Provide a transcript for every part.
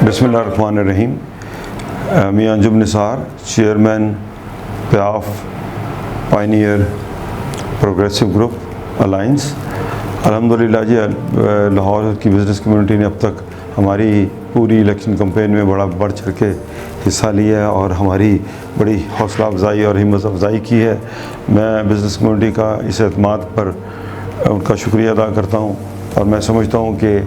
बिस्मिल्लाहिर्रहमानिर्रहीम। मियां Anjum Nisar, chairman PIAF pioneer progressive group alliance. अल्हम्दुलिल्लाह जी, लाहौर की बिज़नेस कम्युनिटी ने अब तक हमारी पूरी इलेक्शन कैंपेन में बड़ा बढ़ चढ़ के हिस्सा लिया है और हमारी बड़ी हौसला अफजाई और हिम्मत अफजाई की है। मैं बिज़नेस कम्युनिटी का इस एतमाद पर उनका शुक्रिया अदा करता हूँ और मैं समझता हूँ कि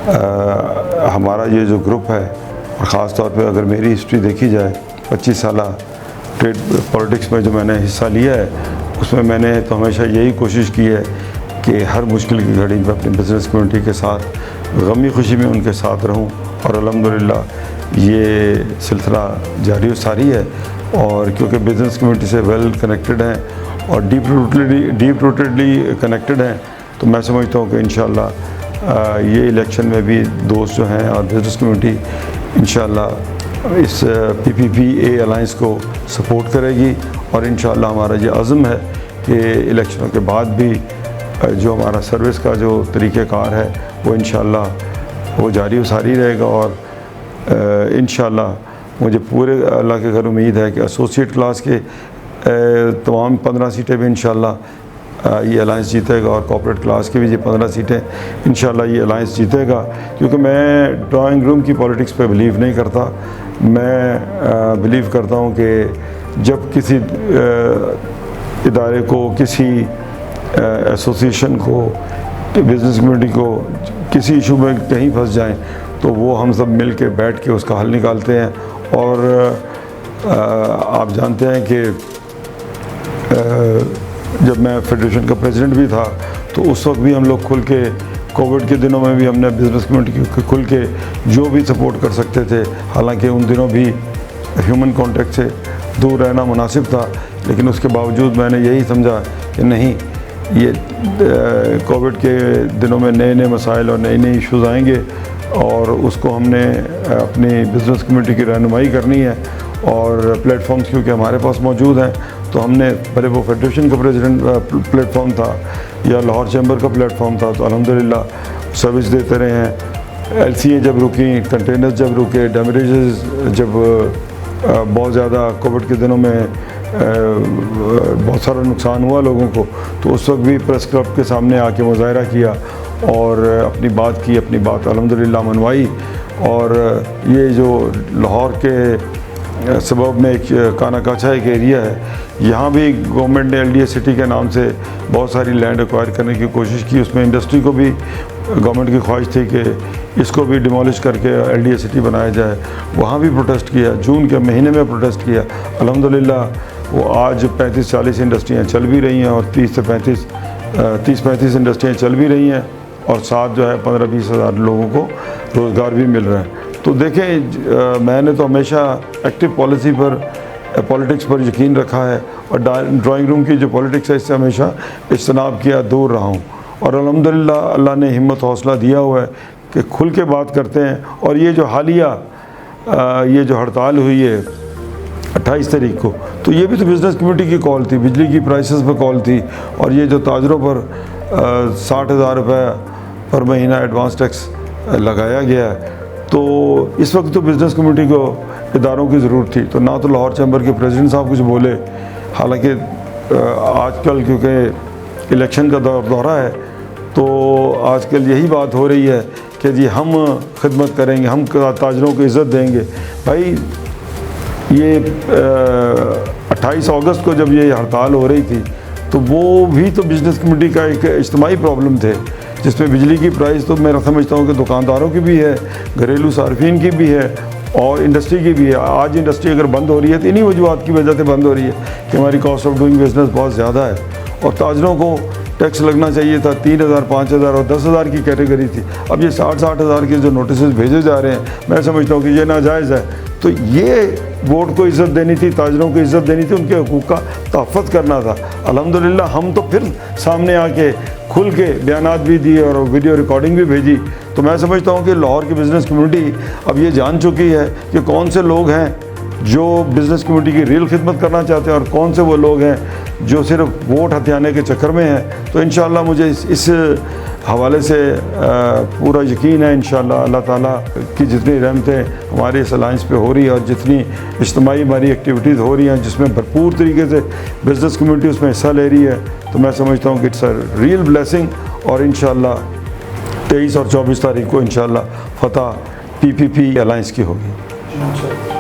हमारा ये जो ग्रुप है, और ख़ास तौर पे अगर मेरी हिस्ट्री देखी जाए 25 साल ट्रेड पॉलिटिक्स में जो मैंने हिस्सा लिया है, उसमें मैंने तो हमेशा यही कोशिश की है कि हर मुश्किल की घड़ी में अपनी बिज़नेस कम्युनिटी के साथ गमी खुशी में उनके साथ रहूं और अल्हम्दुलिल्लाह ये सिलसिला जारी सारी है। और क्योंकि बिज़नेस कम्युनिटी से वेल कनेक्टेड हैं और डीप रूटेडली कनेक्टेड हैं, तो मैं समझता हूँ कि इंशाअल्लाह ये इलेक्शन में भी दोस्त जो हैं और बिज़नेस कम्युनिटी इंशाअल्लाह इस PPPA अलाइंस को सपोर्ट करेगी और इंशाअल्लाह हमारा ये अज़्म है कि इलेक्शनों के बाद भी जो हमारा सर्विस का जो तरीक़ेकार है वो इंशाअल्लाह वो जारी सारी रहेगा। और इंशाअल्लाह मुझे पूरे अल्लाह के घर उम्मीद है कि एसोसिएट क्लास के तमाम 15 सीटें भी इंशाअल्लाह ये अलाइंस जीतेगा और कॉर्पोरेट क्लास की भी ये 15 सीटें इंशाअल्लाह ये अलाइंस जीतेगा। क्योंकि मैं ड्राइंग रूम की पॉलिटिक्स पे बिलीव नहीं करता। मैं बिलीव करता हूँ कि जब किसी इदारे को, किसी एसोसिएशन को, बिज़नेस कम्युनिटी को किसी इशू में कहीं फंस जाएं तो वो हम सब मिल के बैठ के उसका हल निकालते हैं। और आप जानते हैं कि जब मैं फेडरेशन का प्रेसिडेंट भी था तो उस वक्त भी हम लोग खुल के, कोविड के दिनों में भी हमने बिज़नेस कम्युनिटी को खुल के जो भी सपोर्ट कर सकते थे, हालांकि उन दिनों भी ह्यूमन कॉन्टेक्ट से दूर रहना मुनासिब था, लेकिन उसके बावजूद मैंने यही समझा कि नहीं, ये कोविड के दिनों में नए नए मसाइल और नए नए इश्यूज़ आएंगे और उसको हमने अपनी बिज़नेस कम्युनिटी की रहनुमाई करनी है। और प्लेटफॉर्म्स क्योंकि हमारे पास मौजूद हैं, तो हमने पहले वो फेडरेशन का प्रेसिडेंट प्लेटफॉर्म था या लाहौर चैम्बर का प्लेटफॉर्म था, तो अल्हम्दुलिल्लाह सर्विस देते रहे हैं। LCA जब रुकी, कंटेनर्स जब रुके, डैमेजेस जब बहुत ज़्यादा कोविड के दिनों में बहुत सारा नुकसान हुआ लोगों को, तो उस वक्त भी प्रेस क्लब के सामने आके मुजाहरा किया और अपनी बात की, अपनी बात अल्हम्दुलिल्लाह मनवाई। और ये जो लाहौर के सबब में एक कानाकाछा एक एरिया है, यहाँ भी गवर्नमेंट ने LDA सिटी के नाम से बहुत सारी लैंड एक्वायर करने की कोशिश की। उसमें इंडस्ट्री को भी गवर्नमेंट की ख्वाहिश थी कि इसको भी डिमोलिश करके LDA सिटी बनाया जाए। वहाँ भी प्रोटेस्ट किया, जून के महीने में प्रोटेस्ट किया। अल्हम्दुलिल्लाह वो आज 35-40 इंडस्ट्रियाँ चल भी रही हैं और 30-35 इंडस्ट्रियाँ चल भी रही हैं और साथ जो है 15-20 हज़ार लोगों को रोज़गार भी मिल रहा है। तो देखें, मैंने तो हमेशा एक्टिव पॉलिटिक्स पर यकीन रखा है और ड्राइंग रूम की जो पॉलिटिक्स है इससे हमेशा इज्तनाब किया, दूर रहा हूँ। और अल्हम्दुलिल्लाह अल्लाह ने हिम्मत हौसला दिया हुआ है कि खुल के बात करते हैं। और ये जो हालिया ये जो हड़ताल हुई है 28 तारीख को, तो ये भी तो बिज़नेस कम्युनिटी की कॉल थी, बिजली की प्राइसेस पर कॉल थी। और ये जो ताजरों पर 60,000 रुपये पर महीना एडवांस टैक्स लगाया गया है, तो इस वक्त तो बिज़नेस कम्युनिटी को इदारों की ज़रूरत थी। तो ना तो लाहौर चैम्बर के प्रेसिडेंट साहब कुछ बोले, हालांकि आजकल क्योंकि इलेक्शन का दौरा है तो आजकल यही बात हो रही है कि जी हम खिदमत करेंगे, हम ताजरों को इज़्ज़त देंगे। भाई ये 28 अगस्त को जब ये हड़ताल हो रही थी तो वो भी तो बिज़नेस कम्युनिटी का एक इज्तिमाई प्रॉब्लम थे, जिसमें बिजली की प्राइस तो मैं समझता हूँ कि दुकानदारों की भी है, घरेलू सार्फिन की भी है और इंडस्ट्री की भी है। आज इंडस्ट्री अगर बंद हो रही है तो इन्हीं वजूहत की वजह से बंद हो रही है कि हमारी कॉस्ट ऑफ डूइंग बिज़नेस बहुत ज़्यादा है और ताजरों को टैक्स लगना चाहिए था 3,000, 5,000 और 10,000 की कैटेगरी थी। अब ये 60-60 हज़ार के जो नोटिस भेजे जा रहे हैं, मैं समझता हूँ कि ये नाजायज़ है। तो ये वोट को इज़्ज़त देनी थी, ताजरों को इज़्ज़त देनी थी, उनके हकूक़ का तहफ़्फ़ुज़ करना था। अल्हम्दुलिल्लाह हम तो फिर सामने आके खुल के बयानात भी दिए और वीडियो रिकॉर्डिंग भी भेजी। तो मैं समझता हूँ कि लाहौर की बिज़नेस कम्युनिटी अब ये जान चुकी है कि कौन से लोग हैं जो बिज़नेस कम्युनिटी की रियल खिदमत करना चाहते हैं और कौन से वो लोग हैं जो सिर्फ वोट हथियाने के चक्कर में हैं। तो इंशाअल्लाह मुझे इस हवाले से पूरा यकीन है इंशाअल्लाह अल्लाह ताला की जितनी रहमतें हमारे इस अलायंस पे हो रही है और जितनी इज्तिमाई हमारी एक्टिविटीज़ हो रही हैं जिसमें भरपूर तरीके से बिज़नेस कम्युनिटी उसमें हिस्सा ले रही है, तो मैं समझता हूँ कि इट्स अ रियल ब्लेसिंग। और इंशाअल्लाह 23 और 24 तारीख को इंशाअल्लाह फतह PPP अलायंस की होगी।